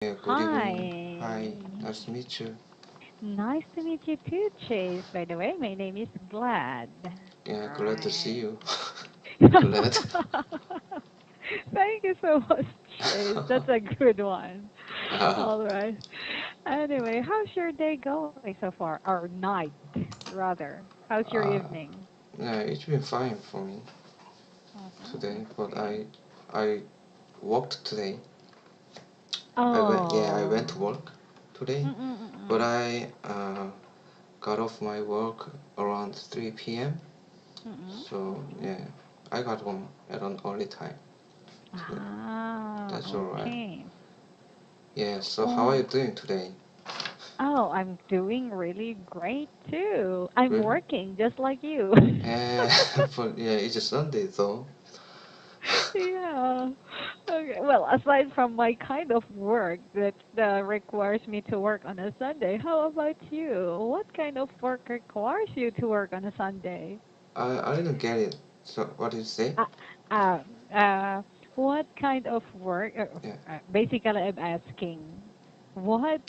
Yeah, good evening. Hi, Hi. nice to meet you. Nice to meet you too, Chase. By the way, my name is Glad. Yeah, glad to see Alright. you. Glad. Thank you so much, Chase. That's a good one. uh, All right. Anyway, how's your day going so far? Or night, rather. How's your uh, evening? yeah, it's been fine for me today, but Okay. I worked today. I Oh. went to work today, but Mm-mm-mm-mm. I got off my work around 3 p.m. Mm-mm. So Mm-mm. yeah, I got home at an early time today. Ah, That's alright. okay. Yeah, so how are you Oh. doing today? Oh, I'm doing really great too. I'm Really? working just like you. Yeah, but yeah, it's a Sunday though. Yeah. Okay. Well, aside from my kind of work that requires me to work on a Sunday, how about you? What kind of work requires you to work on a Sunday? I didn't get it. So what did you say? Uh, uh, uh, what kind of work? Yeah. Basically, I'm asking, what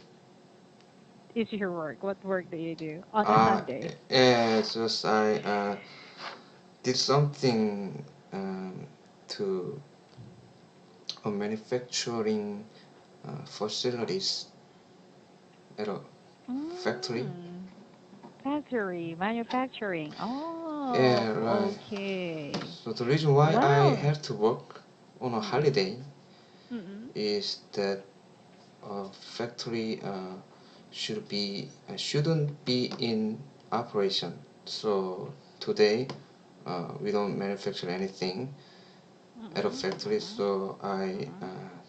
is your work? What work do you do on a Uh, Sunday? yeah, just I did something um, to a manufacturing facilities at a factory. Mm. Factory, manufacturing. Oh, Yeah, right. okay. So the reason why I Well, have to work on a mm-mm, holiday mm-mm. is that a factory shouldn't be in operation. So today we don't manufacture anything at a Mm-mm, factory, mm-mm, so mm-mm.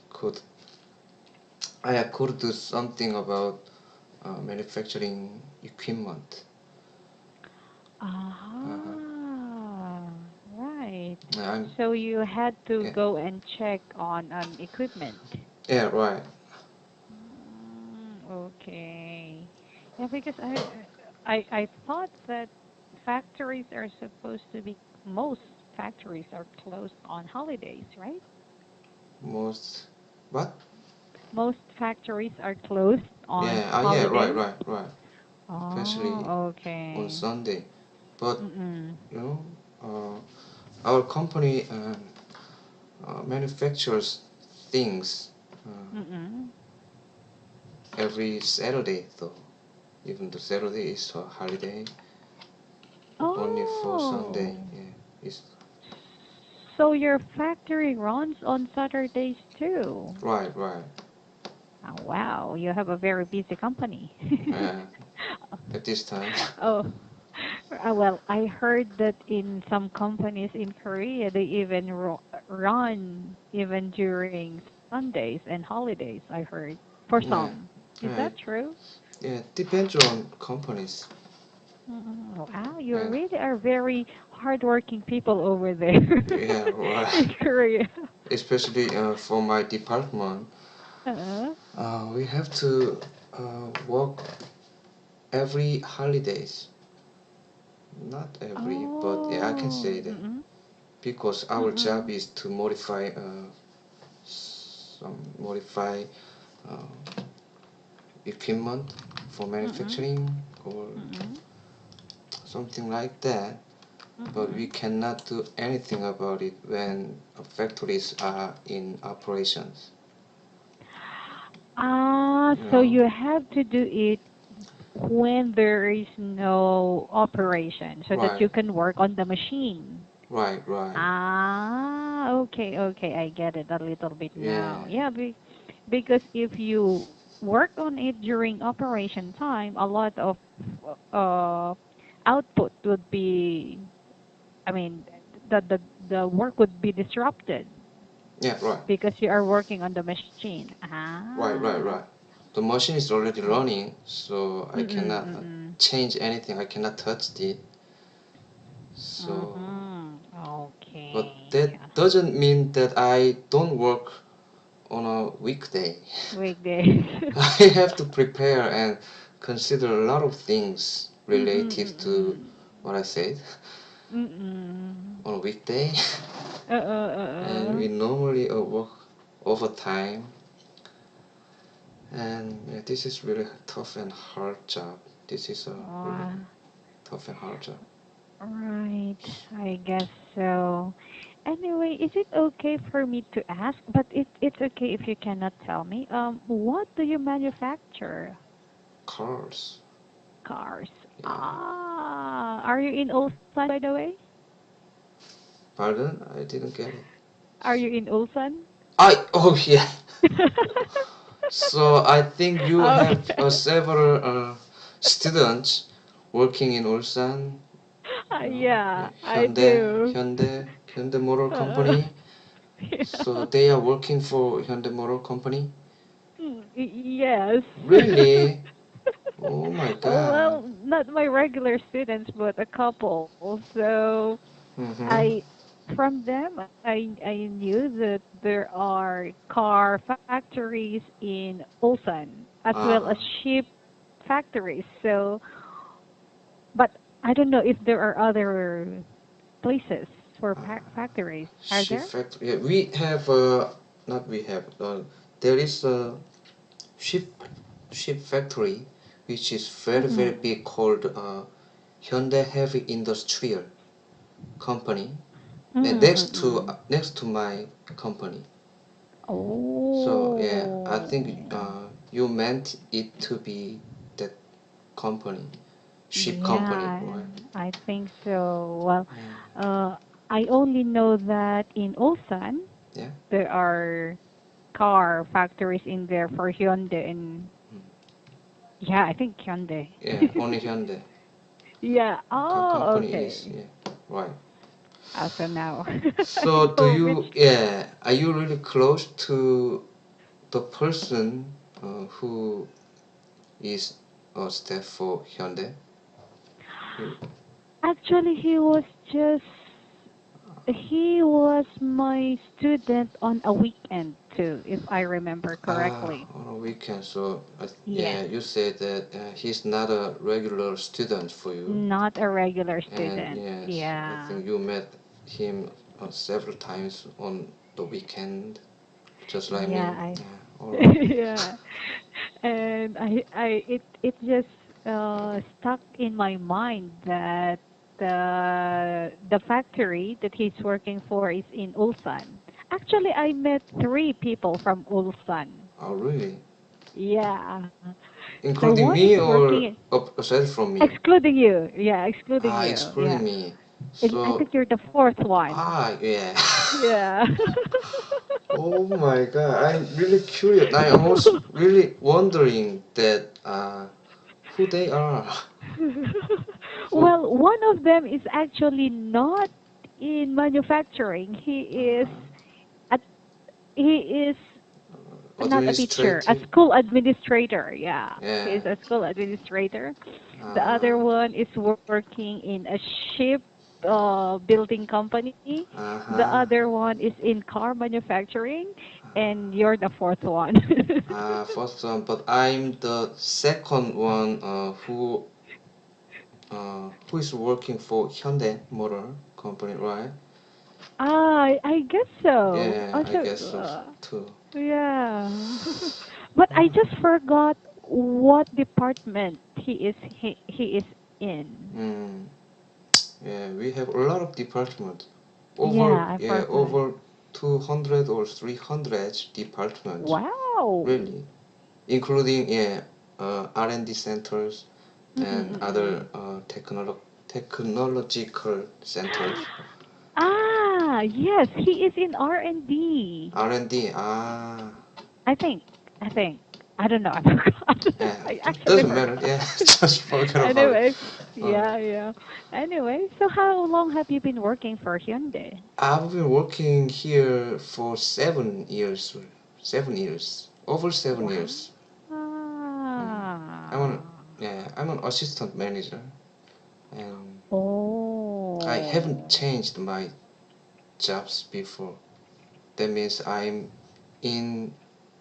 I could do something about manufacturing equipment. Uh, Ah, right. I'm So you had to yeah, go and check on equipment. yeah, right. Okay. Yeah, because I thought that factories are supposed to be, most factories are closed on holidays, right? Most what? Most factories are closed on Yeah, right, holidays. right, right. Especially Oh, on okay. Sunday, but Mm-mm. you know, our company manufactures things Mm-mm. every Saturday, though. Even the Saturday is a holiday, but only for Sunday. Oh, Yeah, it's so your factory runs on Saturdays too. right, right. Oh, wow, you have a very busy company. Uh, at this time. Oh, well, I heard that in some companies in Korea, they even run even during Sundays and holidays, I heard, for Yeah, some. Is that right. true? Yeah, depends on companies. Wow, you And really are very hardworking people over there yeah, right. in Korea. Especially for my department, Uh-uh. we have to work every holidays. Not every, but yeah, I can say Oh, that mm-mm, because our job mm-mm, is to modify uh, equipment for mm-mm, manufacturing or mm-mm, something like that. But we mm-mm. cannot do anything about it when factories are in operations. Ah, You so know, you have to do it when there is no operation so that right, you can work on the machine. right, right. Ah, okay, okay, I get it a little bit Yeah, now. Yeah, because if you work on it during operation time, a lot of uh output would be, I mean, the work would be disrupted yeah, right, because you are working on the machine. right, right, Ah, right. The machine is already okay. running, so I Mm-mm, cannot mm-mm. change anything. I cannot touch it. So, Mm-hmm. but Okay. that doesn't mean that I don't work on a weekday. Weekdays. I have to prepare and consider a lot of things Mm-mm, related to mm-mm. what I said Mm-mm. on a weekday. And Uh-uh. we normally work overtime And yeah, this is really tough and hard job. This is a really Uh, tough and hard job. right, I guess so. Anyway, is it okay for me to ask? But it's okay if you cannot tell me. What do you manufacture? Cars. Cars. Yeah. Are you in Ulsan, by the way? Pardon? I didn't get it. Are you in Ulsan? Oh yeah. So I think you have Okay. several students working in Ulsan. Yeah, Yeah, I do. Hyundai Motor Uh, Company. So yeah. they are working for Hyundai Motor Company. Yes. Really? Oh my God. Well, not my regular students, but a couple. So Mm-hmm. I, from them, I knew that there are car factories in Ulsan as well as Uh, ship factories. So, but I don't know if there are other places for factories. Are Ship there? factory. Yeah, we have not we have. There is a ship ship factory which is very Mm-mm. big called Hyundai Heavy Industrial Company. Mm-mm. Next to my company. So yeah, I think Oh. you meant it to be that company, ship company, Yeah, right? I think so. Well, Yeah, uh, I only know that in Ulsan yeah, there are car factories in there for Hyundai and yeah, I think Hyundai. yeah. Only Hyundai Yeah. Oh, company is okay. yeah, right. So now I So do know which. you yeah? Are you really close to the person who is a staff for Hyundai? You, Actually, just he was my student on a weekend too, if I remember correctly. on a weekend. So yeah, Yes, you said that he's not a regular student for you. not a regular And student. yes, I Yeah. think you met him several times on the weekend, just like Yeah, me. I Yeah, all right. yeah. And it just stuck in my mind that the factory that he's working for is in Ulsan. Actually, I met three people from Ulsan. Oh, really? Yeah. So Including one is me or working aside from me? excluding you. Yeah, excluding Ah, you. excluding Yeah. me. And I So, think you're the fourth one. yeah. Yeah. Oh my God, I'm really curious. I was really wondering that who they are. Who? Well, one of them is actually not in manufacturing. Uh, A, he is not a teacher, a administrative? school administrator. Yeah, he Yeah. is a school administrator. The Uh, other one is working in a ship building company. The uh-huh. other one is in car manufacturing, and you're the fourth one. First one, but I'm the second one who is working for Hyundai Motor Company, right? I guess so. Yeah, I Also, guess so too. yeah. But I Oh, just forgot what department he is in. mm, yeah, we have a lot of departments. Yeah, I forgot. Over 200 or 300 departments, Wow. really, including R&D centers and other Mm-mm-mm. technological centers. Yes, he is in R&D. R&D, ah, I think. I think. I don't know. I forgot. yeah, I that actually doesn't matter. forgot. Yeah, just forget about it. Anyway, Uh, yeah. Anyway, so how long have you been working for Hyundai? I've been working here for 7 years. 7 years. Over 7 years. Mm. I'm an Wow. I'm an assistant manager, and I haven't Oh. changed my jobs before. That means in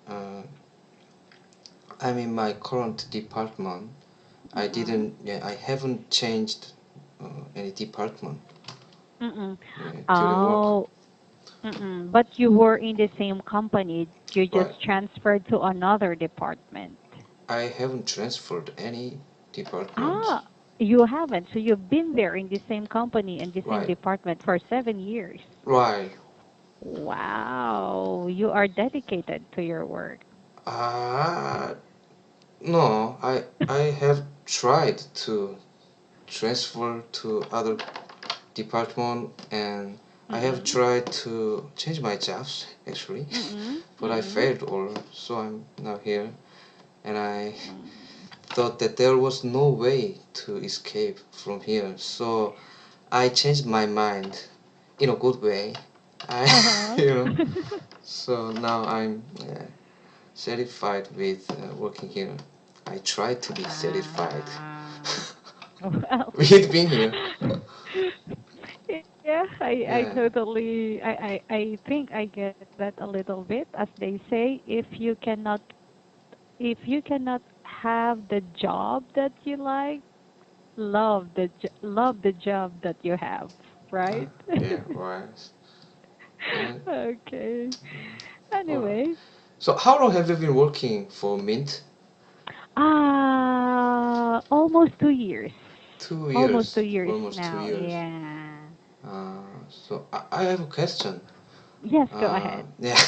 uh, I'm in my current department. Mm-mm. I haven't changed any department Mm-mm. during work. Oh, Mm-mm. But you were in the same company. You Right. just transferred to another department. I haven't transferred any department. Ah, you haven't. So you've been there in the same company and the same Right. department for 7 years. Right. Wow, you are dedicated to your work. Uh, no, I have tried to transfer to other department, and I have Mm-mm. tried to change my jobs actually, Mm-mm. but I Mm-mm. failed all, so I'm now here, and I Mm. thought that there was no way to escape from here, so I changed my mind in a good way. I, Uh-huh. you know, so now I'm satisfied with working here. I try to be satisfied Ah, well, with being here. yeah, I Yeah. totally, I think I get that a little bit. As they say, if you cannot have the job that you like, love the job that you have, Uh, right? yeah. Right. Yeah. Okay. All right. Anyway, So how long have you been working for Mint? almost 2 years. Two Almost two years. years Almost two now. years. Yeah. So I have a question. Yes, go ahead. Yeah.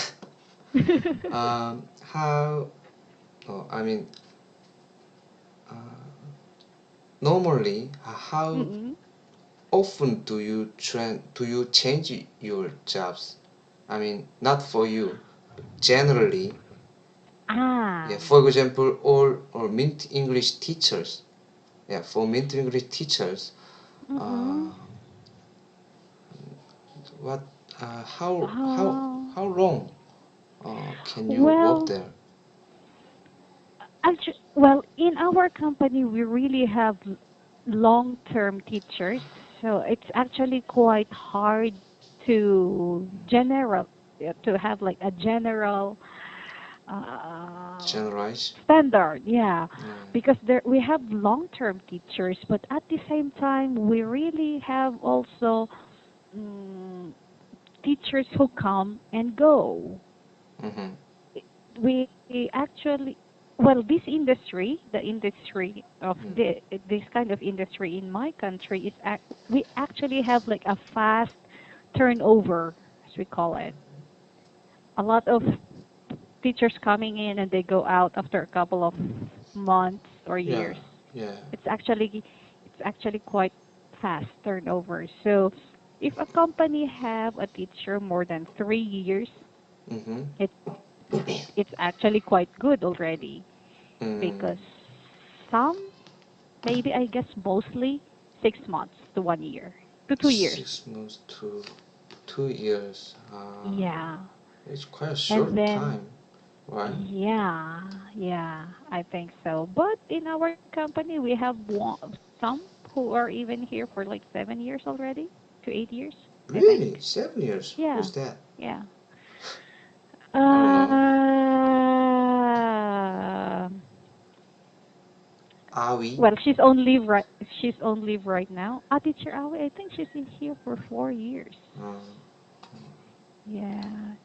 How? Oh, I mean, uh, normally, how Mm-mm. often do you change your jobs? I mean, not for you, generally. Yeah. Ah. For example, all Mint English teachers. Yeah. For Mint English teachers, uh, Mm-mm. what? Oh. How long can you work Well, there? actually, well, in our company, we really have long-term teachers, so it's actually quite hard to have like a general uh, Generalize? standard, yeah, Yeah. because there we have long-term teachers, but at the same time, we really have also mm, teachers who come and go. Mm-hmm. We actually, well, this industry, the industry of Mm. this kind of industry in my country, we actually have like a fast turnover, as we call it. A lot of teachers coming in and they go out after a couple of months or Yeah. years. Yeah. It's actually it's actually quite fast turnover. So if a company have a teacher more than 3 years, Mm-hmm. it's it's actually quite good already Mm. because some, maybe I guess mostly 6 months to 1 year to 2 years. 6 months to 2 years. Yeah. It's quite a And short then time, right? yeah, yeah, I think so. But in our company, we have some who are even here for like 7 years already to 8 years, I think. Really? 7 years? Yeah, Who's that? yeah. I don't know. Uh, Awi? well, she's on leave right. She's on leave right now. Teacher Aoi, I think she's in here for 4 years. Um, Yeah.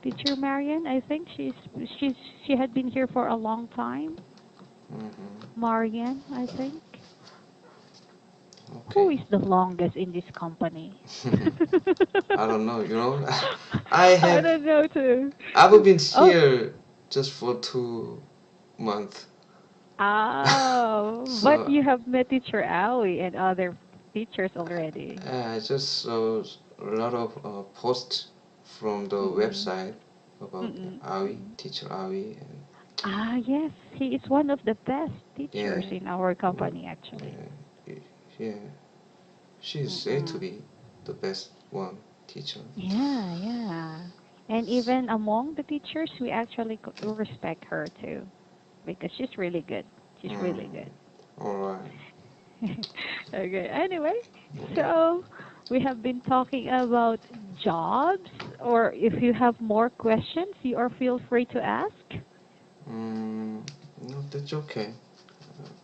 Teacher Marian, I think she's she had been here for a long time. mm-hmm. Marian, I think. Who Okay. is the longest in this company? I don't know, you know. I I have don't know too. I've been Oh, here just for 2 months. oh, but So you have met teacher Aoi and other teachers already. I just saw a lot of posts from the Mm-mm. website about Mm-mm. Awi, Mm. teacher Awi, and Ah, yes, he is one of the best yeah, teachers in our well, company, actually. yeah, yeah, she is said to Mm-mm. be the best one teacher. Yeah, yeah. And even among the teachers, we actually respect her too, because she's really good. She's really Mm, good. all right. Okay, anyway, Okay. so we have been talking about jobs, or if you have more questions, you are feel free to ask. Mm, no, that's okay.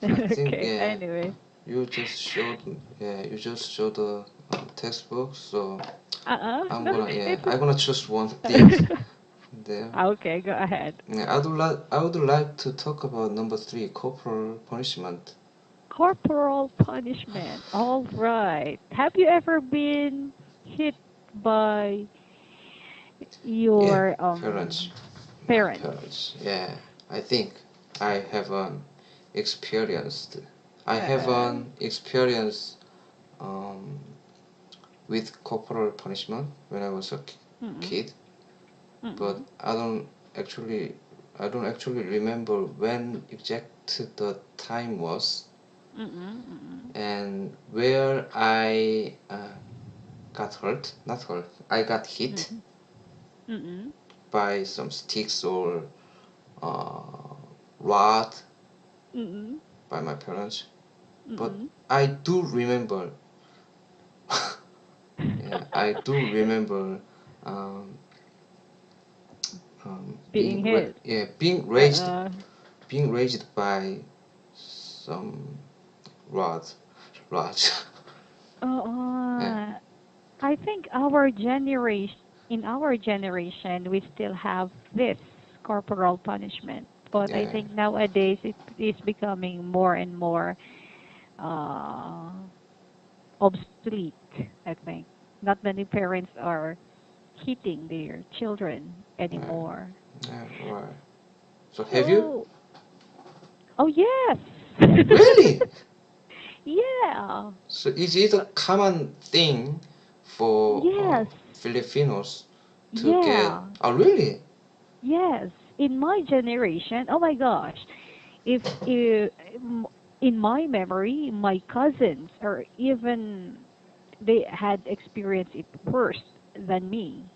I think Okay, anyway. you just showed the textbook, so I'm No, gonna yeah, it's I'm gonna choose one thing there. okay. Go ahead. Yeah, I would like to talk about number three, corporal punishment. Corporal punishment. All right. Have you ever been hit by Yeah, your parents, my parents? parents. Yeah, I think I have experienced. I have Uh, an experience um, with corporal punishment when I was a mm-mm, kid, but mm-mm, actually I don't actually remember when exact the time was mm-mm, mm-mm, and where I got hurt. Not hurt. I got hit mm-mm, mm-mm, by some sticks or uh, rod mm-mm, by my parents. But mm-mm. I do remember, yeah, I do remember um, Being hit. Uh, being raised by some rod, rods. yeah, uh, I think our generation, in our generation, we still have this corporal punishment. But I yeah, think nowadays it is becoming more and more uh, obsolete, I think. Not many parents are hitting their children yeah, anymore. yeah, right. So have you? So, oh yes. Really? Yeah. So is it a Uh, common thing for yes. Filipinos to get? Yeah. Oh, really? Yes. In my generation, oh my gosh. If in my memory, my cousins or even they had experienced it worse than me.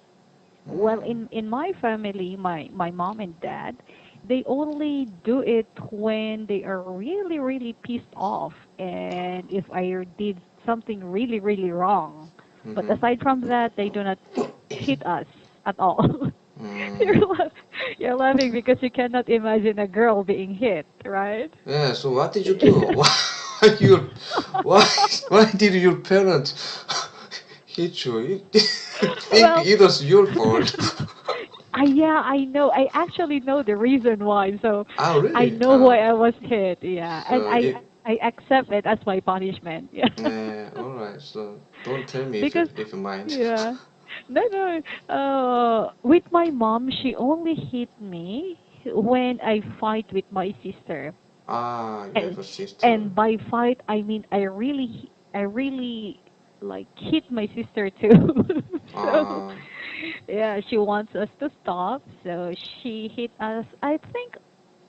Well, Mm, in my family, my mom and dad, they only do it when they are really really pissed off and if I did something really really wrong. But mm-hmm. aside from that, they do not hit us at all. Mm, you're you're laughing because you cannot imagine a girl being hit, right? yeah. So what did you do? Your why why did your parents hit you? You think Well, it was your fault? yeah, I know. I actually know the reason why. So Oh, I really? know why I was hit. Yeah, and So it. I accept it as my punishment. Yeah, All right. So don't tell me because if you mind. yeah, no, no. With my mom, she only hit me when I fight with my sister, Ah, you and have a sister. and by fight I mean I really like hit my sister too. So Ah, yeah, she wants us to stop, so she hit us. I think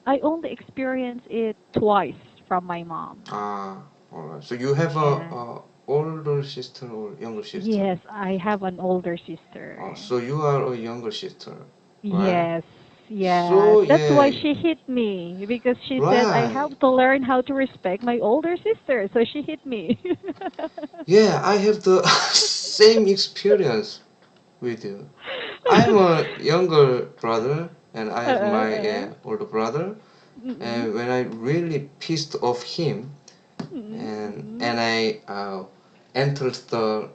I only experienced it twice from my mom. ah. All right. So you have Yeah. a older sister or younger sister? Yes, I have an older Oh, sister. so you are a younger sister, right? Yes, yeah. So That's why yeah, she hit me because she said I right. have to learn how to respect my older sister, so she hit me. Yeah, I have the same experience with you. I'm a younger brother and I have my uh, older brother. mm-mm, And when I really pissed off him, mm-mm, and mm-mm, I entered the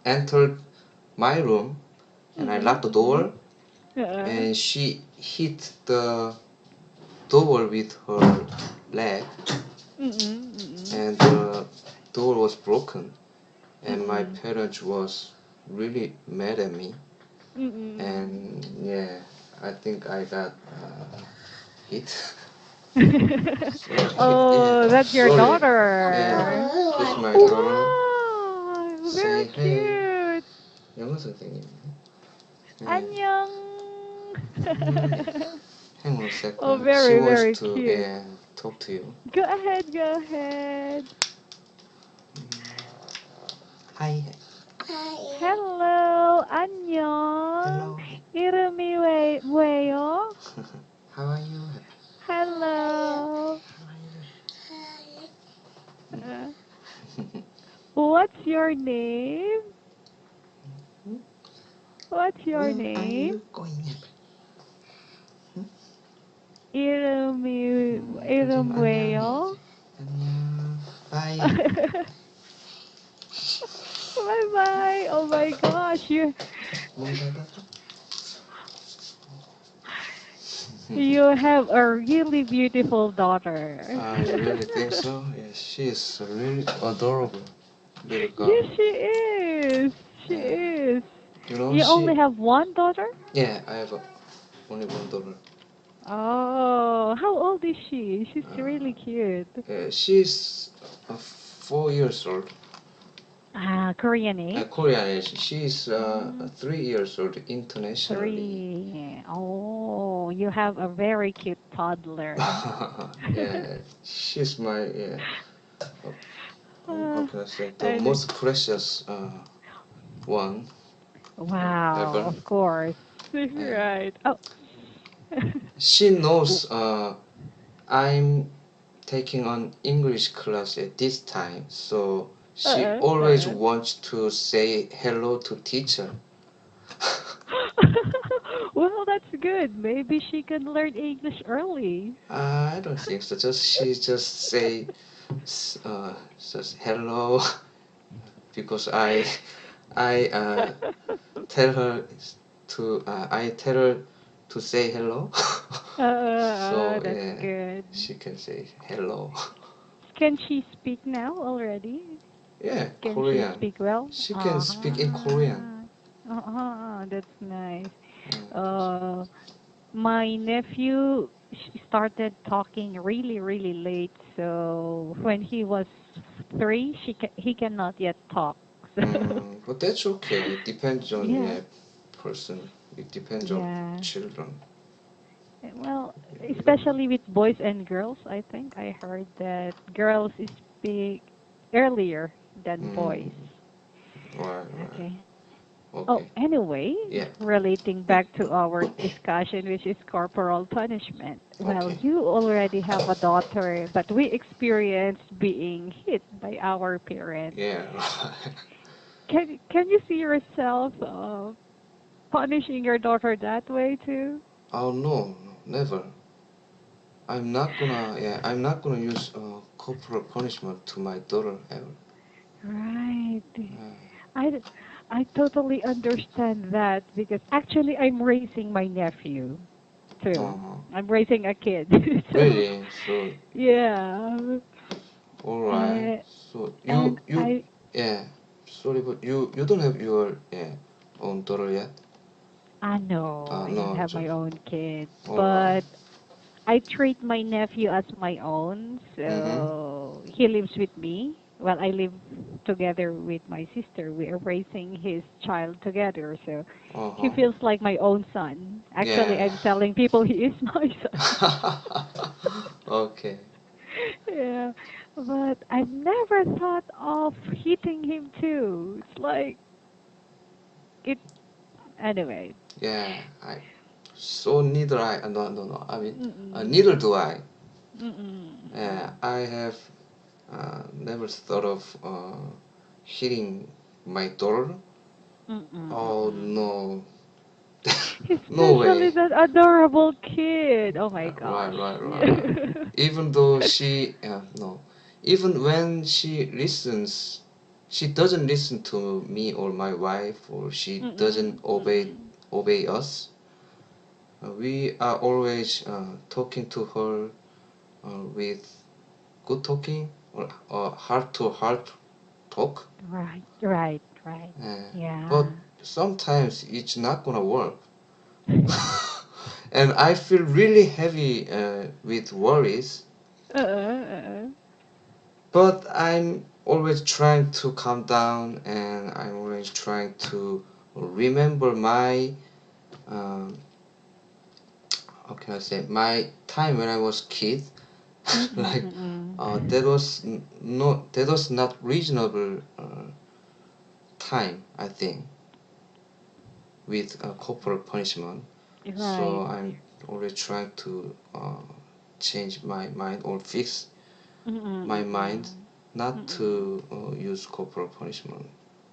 entered my room and I mm-mm, locked the mm-mm, door uh, and she hit the door with her leg mm-mm, mm-mm, and the door was broken and my mm-mm, parents was really mad at me mm-mm. and yeah I think I got hit. So yeah, Oh, that's your sorry. Yeah, daughter. that's my daughter. Wow, very Say hey. cute. 영어 선생님. Yeah. 안녕. Hang on a Oh, second. She very, wants very to cute. talk to you. Go ahead, go ahead. Hi. Hello, 안녕. Hello. 이름이 뭐예요? How are you? Hello. How Uh, what's your name? are you? What's your Where are name? you going? 요즘 이름 안녕해야지. 뭐예요? 안녕. Bye. Bye bye. Oh my gosh. gosh, you have a really beautiful daughter. I really think so. Yes, she is a really adorable little girl. Yes, she is. She Yeah. is. You know, You only she. have one daughter? Yeah, I have only one daughter. Oh, how old is she? She's really Uh, cute. she's 4 years old. Korean age? Korean age. She's Mm, 3 years old internationally. 3. Oh, you have a very cute toddler. Yeah, she's my yeah. uh, how Uh, can I say the and most precious one wow, ever. of course. Yeah. Right. Oh. She W- knows I'm taking on English class at this time, so she uh, always uh. wants to say hello to teacher. Well, that's good. Maybe she can learn English early. I don't think so. Just she just say says hello because I tell her I tell her to say hello. So That's yeah, good. she can say hello. Can she speak now already? Yeah, Can she Korean. speak well? She can speak in Korean. Uh-huh. Uh-huh. That's nice. Uh, Uh, my nephew started talking really, really late. So when he was 3, he cannot yet talk. but that's okay. It depends So on yeah, yeah person. It depends on yeah. children. Well, You don't know. especially with boys and girls, I think I heard that girls speak earlier than Mm, boys. right, right. Okay. Oh, Okay. anyway, Yeah. relating back to our discussion, which is corporal punishment. Well, Okay. you already have a daughter, but we experienced being hit by our parents. Yeah. Can you see yourself punishing your daughter that way too? Oh no, no, never. I'm not gonna use corporal punishment to my daughter ever. Right. Uh, I, I totally understand that because actually I'm raising my nephew too. uh-huh. I'm raising a kid. So, Really? So, yeah. alright. Uh, So and you yeah. Sorry, but you don't have your yeah own daughter yet. I know I don't No, have my just own kids, alright. but I treat my nephew as my own. Mm-hmm. So he lives with me. Well, I live together with my sister. We are raising his child together. So he Uh-huh. feels like my own son. Actually, Yeah. I'm telling people he is my son. Okay. Yeah. But I've never thought of hitting him too. It's like it anyway. Yeah. So neither I. No, no, no. I mean, neither Mm-mm. do I. Yeah. Mm-mm. I have never thought of hitting my daughter. Oh Mm-mm. no. No Especially way. that adorable kid. Oh my Right, gosh. right, right. Even though she, no, even when she listens, she doesn't listen to me or my wife, or she doesn't Mm-mm. Mm-mm. obey us. We are always talking to her with good talking or heart to heart talk. Right, right, right. Uh, but Yeah. sometimes it's not gonna work. And I feel really heavy with worries, Uh-uh. but I'm always trying to calm down, and I'm always trying to remember my um, how can I say my time when I was kid. Mm-mm. Like Mm-mm. that was that was not reasonable time, I think, with corporal punishment. Right. So I'm always trying to change my mind or fix Mm-mm. my mind Mm-mm. not Mm-mm. to use corporal punishment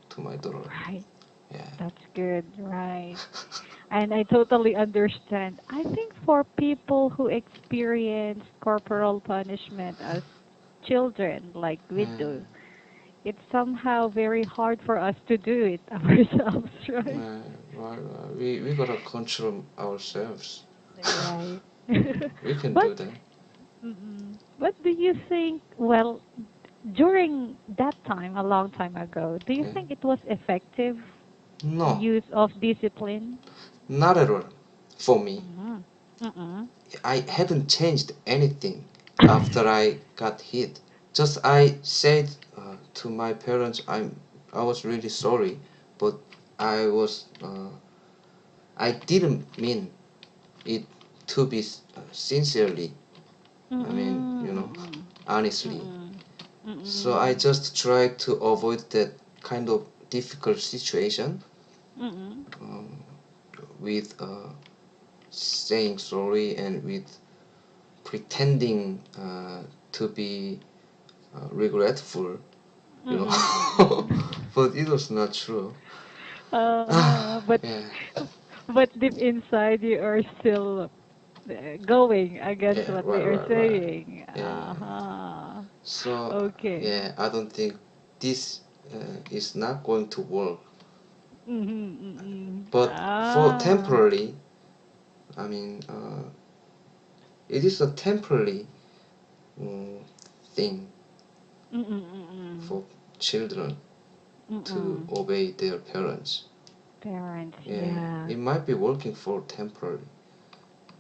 to my daughter. Right. Yeah. That's good. Right. And I totally understand. I think for people who experience corporal punishment as children, like we Yeah. do, it's somehow very hard for us to do it ourselves, right? We gotta control ourselves. Right. We can But do that. but do you think, well, during that time, a long time ago, do you Yeah. think it was effective No, use of discipline? not at all. For me, Mm-hmm. Mm-mm. I haven't changed anything after I got hit. Just I said to my parents, I was really sorry, but I was I didn't mean it to be sincerely. I mean, Mm-mm. Mm-mm. honestly. Mm-mm. So I Mm-mm. just try to avoid that kind of difficult situation Mm-mm. um, with saying sorry and with pretending to be regretful, you know. Mm-mm. Mm-mm. But it was not true. Uh-huh. But Yeah, but deep inside you are still going against yeah, what they right, are right, right. saying. Yeah, yeah. Uh-huh. So Okay. yeah, I don't think this is not going to work. Mm-hmm. Mm-hmm. But for Ah. temporarily, I mean, it is a temporary um, thing Mm-mm. Mm-mm. for children to Mm-mm. obey their parents. Parents, Yeah, yeah. it might be working for temporary,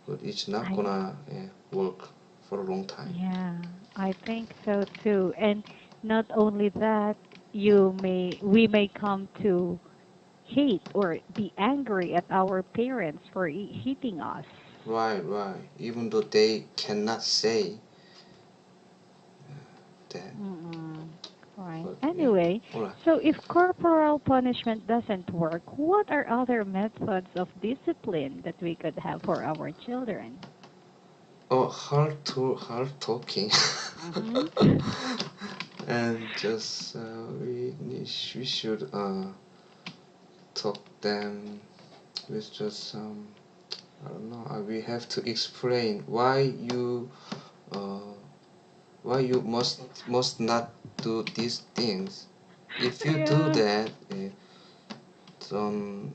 but it's not I gonna work for a long time. Yeah, I think so too. And not only that, we may come to hate or be angry at our parents for hitting us. Right, right. Even though they cannot say that, Mm-mm. Right. but yeah. Anyway, All right. so if corporal punishment doesn't work, what are other methods of discipline that we could have for our children? Oh, hard talking, Mm-hmm. and just we should talk them with just I don't know. We have to explain uh, why you must not do these things. If you do Yeah, that, some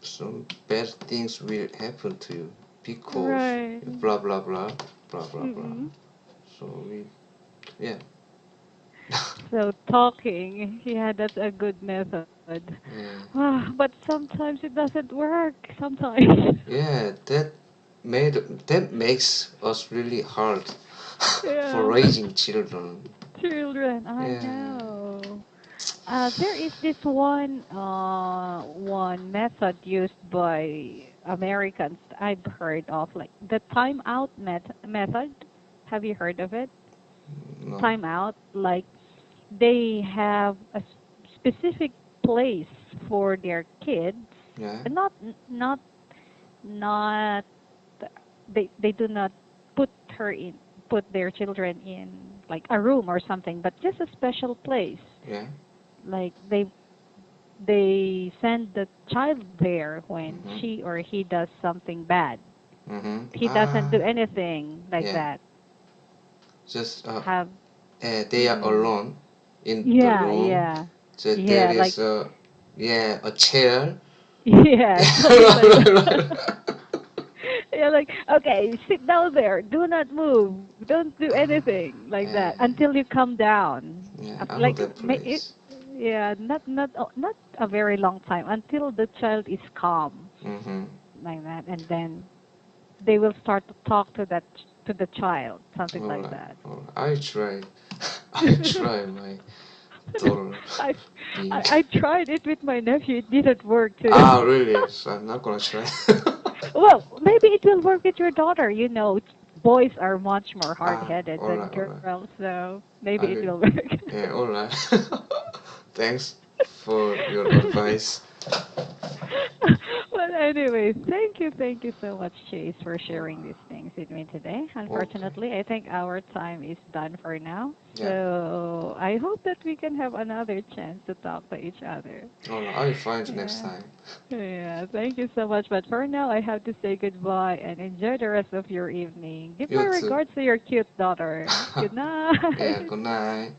some bad things will happen to you because right. blah blah blah blah blah blah. Mm-mm. So we yeah So talking, yeah, that's a good method. yeah But sometimes it doesn't work. Sometimes. yeah made that makes us really hard for Yeah. raising children. Children, I Yeah. know. There is this one method used by Americans I've heard of, like the method. Have you heard of it? No. Time out, like they have a specific place for their kids, Yeah. and not they do not put her in put their children in like a room or something, but just a special place. Yeah. Like they send the child there when Mhm. she or he does something bad. Mhm. He doesn't do anything like Yeah. that. Just Have they are mm, alone in the yeah, room. yeah, So there yeah, like is a chair. yeah, something like Right, right, that. right. Yeah, like, okay, sit down there. Do not move. Don't do anything like that Yeah, until you come down. yeah, I know Like that it, place. yeah, not a very long time until the child is calm Mhm. like that, and then they will start to talk to to the child, something All like right, that. all right. I try. I try my daughter I, being. I tried it with my nephew. It didn't work too. Ah, really? So I'm not gonna try. Well, maybe it will work with your daughter. You know, boys are much more Ah, hard-headed all than right, all right. girls, so maybe I it will. will work. Yeah, all right. Thanks for your advice. But anyway, thank you so much, Chase, for All sharing these right. things with me today. Okay. Unfortunately, I think our time is done for now. Yeah. So I hope that we can have another chance to talk to each other. All right. I'll find you next Yeah. time. Yeah, thank you so much. But for now, I have to say goodbye and enjoy the rest of your evening. Give my You too. regards to your cute daughter. Good Yeah. night. Good night.